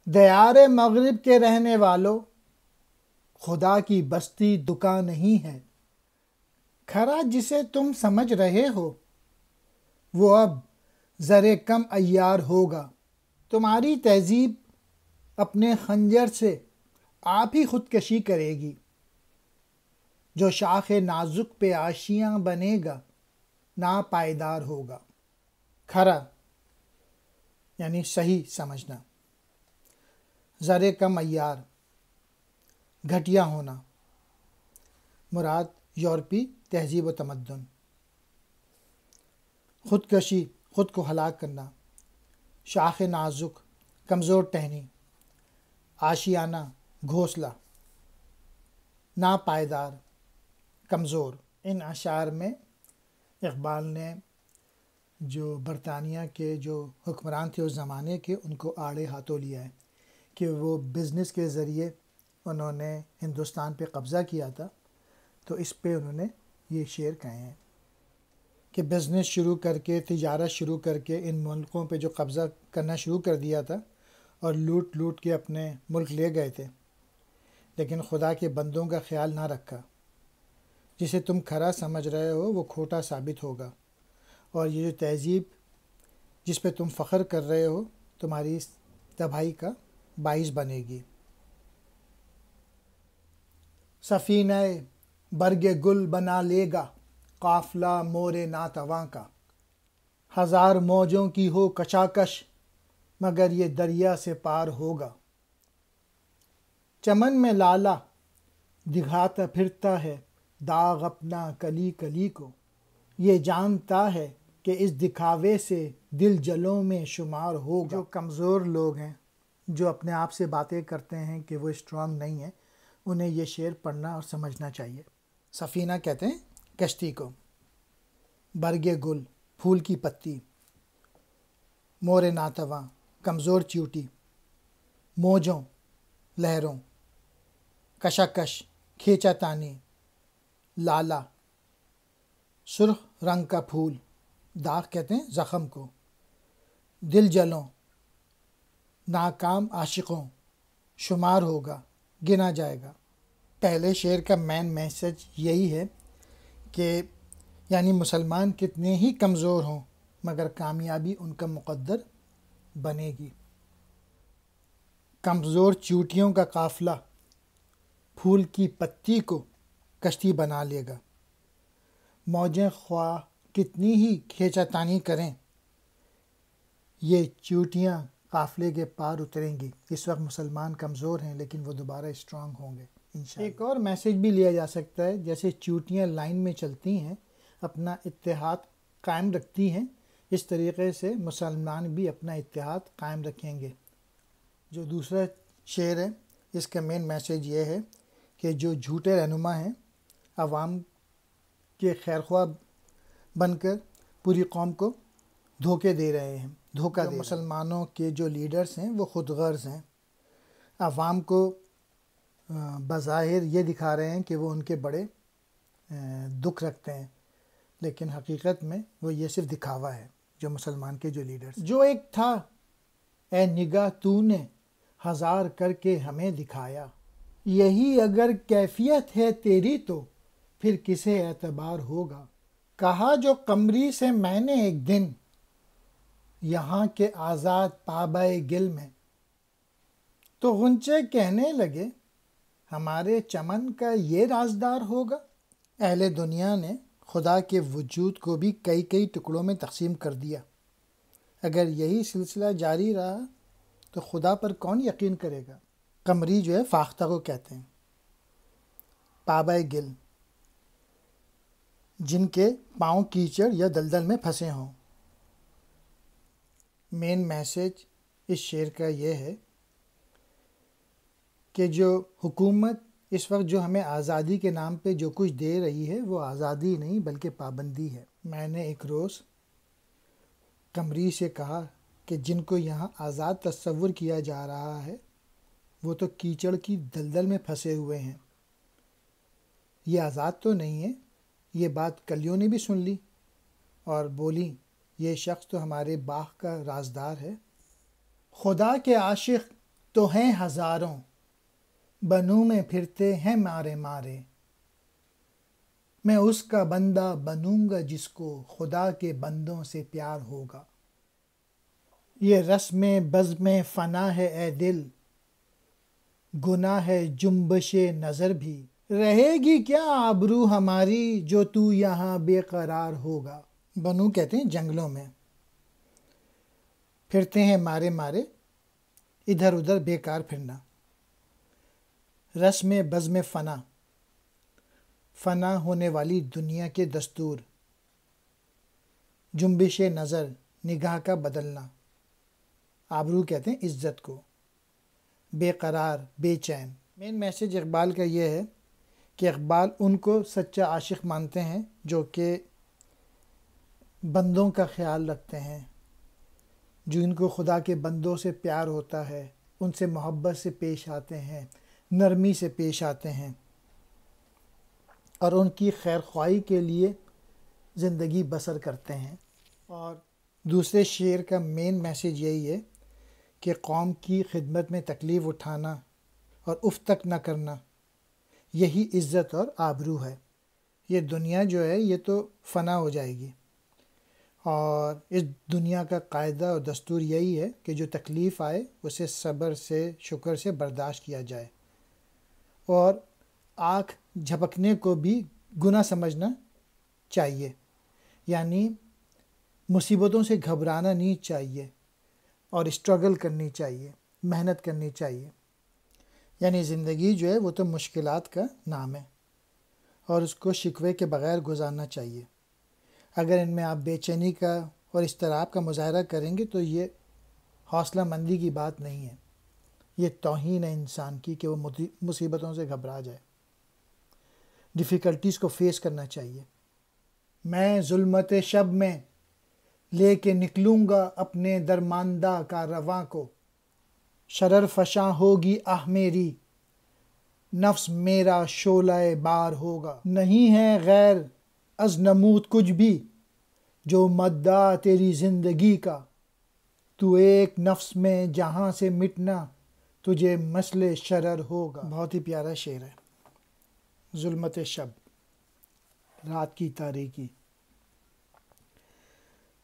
دیار مغرب کے رہنے والوں، خدا کی بستی دکان نہیں ہے۔ کھرا جسے تم سمجھ رہے ہو وہ اب زر کم عیار ہوگا۔ تمہاری تہذیب اپنے خنجر سے آپ ہی خودکشی کرے گی۔ جو شاخ نازک پہ آشیاں بنے گا ناپائیدار ہوگا۔ کھرا یعنی صحیح سمجھنا، زر کم عیار گھٹیا ہونا، مراد یورپی تہذیب و تمدن۔ خودکشی خود کو ہلاک کرنا، شاخ نازک کمزور ٹہنی، آشیانہ گھونسلہ، ناپائیدار کمزور۔ ان اشعار میں اقبال نے جو برطانیہ کے جو حکمران تھے اس زمانے کے، ان کو آڑے ہاتھوں لیا ہے کہ وہ بزنس کے ذریعے انہوں نے ہندوستان پہ قبضہ کیا تھا، تو اس پہ انہوں نے یہ شعر کہے ہیں کہ بزنس شروع کر کے، تجارت شروع کر کے ان ملکوں پہ جو قبضہ کرنا شروع کر دیا تھا اور لوٹ لوٹ کے اپنے ملک لے گئے تھے، لیکن خدا کے بندوں کا خیال نہ رکھا۔ جسے تم کھرا سمجھ رہے ہو وہ کھوٹا ثابت ہوگا، اور یہ جو تہذیب جس پہ تم فخر کر رہے ہو تمہاری تباہی کا باعث بنے گی۔ سفینہ برگ گل بنا لے گا قافلہ مور ناتواں کا۔ ہزار موجوں کی ہو کشاکش مگر یہ دریا سے پار ہوگا۔ چمن میں لالا دکھاتا پھرتا ہے داغ اپنا کلی کلی کو۔ یہ جانتا ہے کہ اس دکھاوے سے دل جلوں میں شمار ہوگا۔ جو کمزور لوگ ہیں، جو اپنے آپ سے باتیں کرتے ہیں کہ وہ اسٹرانگ نہیں ہیں، انہیں یہ شعر پڑھنا اور سمجھنا چاہیے۔ سفینہ کہتے ہیں کشتی کو، برگ گل پھول کی پتی، مور ناتواں کمزور چیوٹی، موجوں لہروں، کشاکش کھینچا تانی، لالا سرخ رنگ کا پھول، داغ کہتے ہیں زخم کو، دل جلوں ناکام عاشقوں، شمار ہوگا گنا جائے گا۔ پہلے شعر کا مین میسج یہی ہے کہ یعنی مسلمان کتنے ہی کمزور ہوں مگر کامیابی ان کا مقدر بنے گی۔ کمزور چیوٹیوں کا قافلہ پھول کی پتی کو کشتی بنا لے گا۔ موجیں خواہ کتنی ہی کھینچا تانی کریں، یہ چیوٹیاں قافلے کے پار اتریں گی۔ اس وقت مسلمان کمزور ہیں لیکن وہ دوبارہ اسٹرانگ ہوں گے انشاءاللہ۔ ایک اور میسج بھی لیا جا سکتا ہے، جیسے چیوٹیاں لائن میں چلتی ہیں، اپنا اتحاد قائم رکھتی ہیں، اس طریقے سے مسلمان بھی اپنا اتحاد قائم رکھیں گے۔ جو دوسرا شعر ہے اس کا مین میسج یہ ہے کہ جو جھوٹے رہنما ہیں عوام کے خیرخواہ بن کر پوری قوم کو دھوکے دے رہے ہیں، دھوکہ دے رہے ہیں۔ مسلمانوں کے جو لیڈرز ہیں وہ خود غرض ہیں، عوام کو بظاہر یہ دکھا رہے ہیں کہ وہ ان کے بڑے دکھ رکھتے ہیں، لیکن حقیقت میں وہ یہ صرف دکھاوا ہے۔ جو مسلمان کے جو لیڈرز، جو ایک تھا اے نگاہ تو نے ہزار کر کے ہمیں دکھایا، یہی اگر کیفیت ہے تیری تو پھر کسے اعتبار ہوگا۔ کہا جو قمری سے میں نے ایک دن یہاں کے آزاد پابۂ گل میں، تو غنچے کہنے لگے ہمارے چمن کا یہ رازدار ہوگا۔ اہل دنیا نے خدا کے وجود کو بھی کئی کئی ٹکڑوں میں تقسیم کر دیا۔ اگر یہی سلسلہ جاری رہا تو خدا پر کون یقین کرے گا۔ قمری جو ہے فاختہ کو کہتے ہیں، پابۂ گل جن کے پاؤں کیچڑ یا دلدل میں پھنسے ہوں۔ مین میسج اس شعر کا یہ ہے کہ جو حکومت اس وقت جو ہمیں آزادی کے نام پہ جو کچھ دے رہی ہے وہ آزادی نہیں بلکہ پابندی ہے۔ میں نے ایک روز قمری سے کہا کہ جن کو یہاں آزاد تصور کیا جا رہا ہے وہ تو کیچڑ کی دلدل میں پھنسے ہوئے ہیں، یہ آزاد تو نہیں ہے۔ یہ بات کلیوں نے بھی سن لی اور بولی یہ شخص تو ہمارے باغ کا رازدار ہے۔ خدا کے عاشق تو ہیں ہزاروں، بنوں میں پھرتے ہیں مارے مارے، میں اس کا بندہ بنوں گا جس کو خدا کے بندوں سے پیار ہوگا۔ یہ رسم بزم فنا ہے اے دل، گناہ ہے جنبش نظر بھی، رہے گی کیا آبرو ہماری جو تو یہاں بے قرار ہوگا۔ بنو کہتے ہیں جنگلوں میں، پھرتے ہیں مارے مارے، ادھر ادھر بیکار پھرنا۔ رسم بزم فنا، فنا ہونے والی دنیا کے دستور۔ جنبش نظر، نگاہ کا بدلنا۔ آبرو کہتے ہیں عزت کو۔ بے قرار، بے چین۔ مین میسج اقبال کا یہ ہے کہ اقبال ان کو سچا عاشق مانتے ہیں جو کہ بندوں کا خیال رکھتے ہیں، جو ان کو خدا کے بندوں سے پیار ہوتا ہے، ان سے محبت سے پیش آتے ہیں، نرمی سے پیش آتے ہیں، اور ان کی خیر خواہی کے لیے زندگی بسر کرتے ہیں۔ اور دوسرے شعر کا مین میسج یہی ہے کہ قوم کی خدمت میں تکلیف اٹھانا اور اف تک نہ کرنا، یہی عزت اور آبرو ہے۔ یہ دنیا جو ہے یہ تو فنا ہو جائے گی، اور اس دنیا کا قاعدہ اور دستور یہی ہے کہ جو تکلیف آئے اسے صبر سے، شکر سے برداشت کیا جائے، اور آنکھ جھپکنے کو بھی گناہ سمجھنا چاہیے، یعنی مصیبتوں سے گھبرانا نہیں چاہیے، اور اسٹرگل کرنی چاہیے، محنت کرنی چاہیے۔ یعنی زندگی جو ہے وہ تو مشکلات کا نام ہے، اور اس کو شکوے کے بغیر گزارنا چاہیے۔ اگر ان میں آپ بے چینی کا اور اضطراب کا مظاہرہ کریں گے تو یہ حوصلہ مندی کی بات نہیں ہے، یہ توہین ہے انسان کی کہ وہ مصیبتوں سے گھبرا جائے۔ ڈیفیکلٹیز کو فیس کرنا چاہیے۔ میں ظلمت شب میں لے کے نکلوں گا اپنے درماندہ کارواں کو، شرر فشاں ہوگی آہ میری، نفس میرا شعلہ بار ہوگا۔ نہیں ہے غیر از نمود کچھ بھی جو مدعا تیری زندگی کا، تو ایک نفس میں جہاں سے مٹنا تجھے مثل شرر ہوگا۔ بہت ہی پیارا شعر ہے۔ ظلمت شب، رات کی تاریکی۔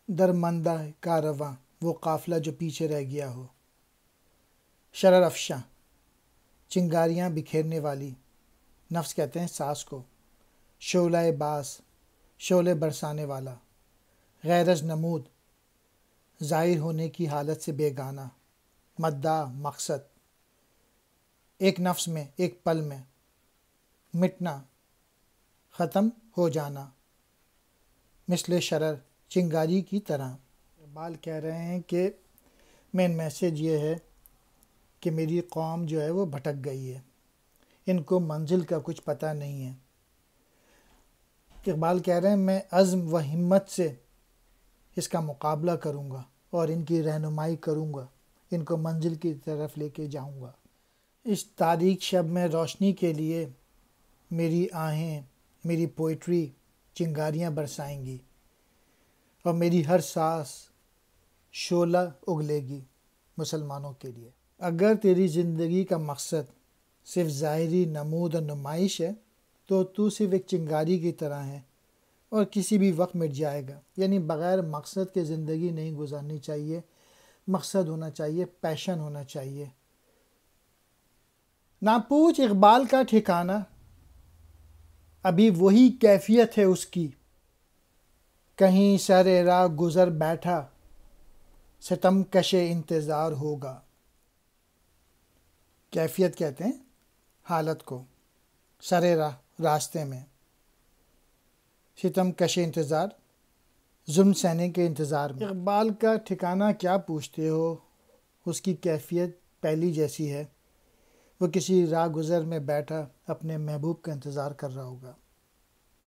درماندہ کارواں، وہ قافلہ جو پیچھے رہ گیا ہو۔ شرر افشاں، چنگاریاں بکھیرنے والی، نفس کہتے ہیں سانس کو۔ شعلہ باس، شعلے برسانے والا۔ غیر از نمود، ظاہر ہونے کی حالت سے بے گانہ۔ مدعا، مقصد، ایک نفس میں، ایک پل میں۔ مٹنا، ختم ہو جانا۔ مثل شرر، چنگاری کی طرح۔ اقبال کہہ رہے ہیں کہ مین میسج یہ ہے کہ میری قوم جو ہے وہ بھٹک گئی ہے، ان کو منزل کا کچھ پتہ نہیں ہے۔ اقبال کہہ رہے ہیں میں عزم و ہمت سے اس کا مقابلہ کروں گا اور ان کی رہنمائی کروں گا، ان کو منزل کی طرف لے کے جاؤں گا۔ اس تاریک شب میں روشنی کے لیے میری آہیں، میری پوئٹری چنگاریاں برسائیں گی، اور میری ہر سانس شعلہ اگلے گی مسلمانوں کے لیے۔ اگر تیری زندگی کا مقصد صرف ظاہری نمود اور نمائش ہے تو تو صرف ایک چنگاری کی طرح ہے اور کسی بھی وقت مٹ جائے گا۔ یعنی بغیر مقصد کے زندگی نہیں گزارنی چاہیے، مقصد ہونا چاہیے، پیشن ہونا چاہیے۔ نہ پوچھ اقبال کا ٹھکانہ، ابھی وہی کیفیت ہے اس کی، کہیں سر راہ گزر بیٹھا ستم کش انتظار ہوگا۔ کیفیت کہتے ہیں حالت کو، سر راہ راستے میں، ستم کش انتظار ظلم سہنے کے انتظار میں۔ اقبال کا ٹھکانہ کیا پوچھتے ہو، اس کی کیفیت پہلی جیسی ہے، وہ کسی راہ گزر میں بیٹھا اپنے محبوب کا انتظار کر رہا ہوگا۔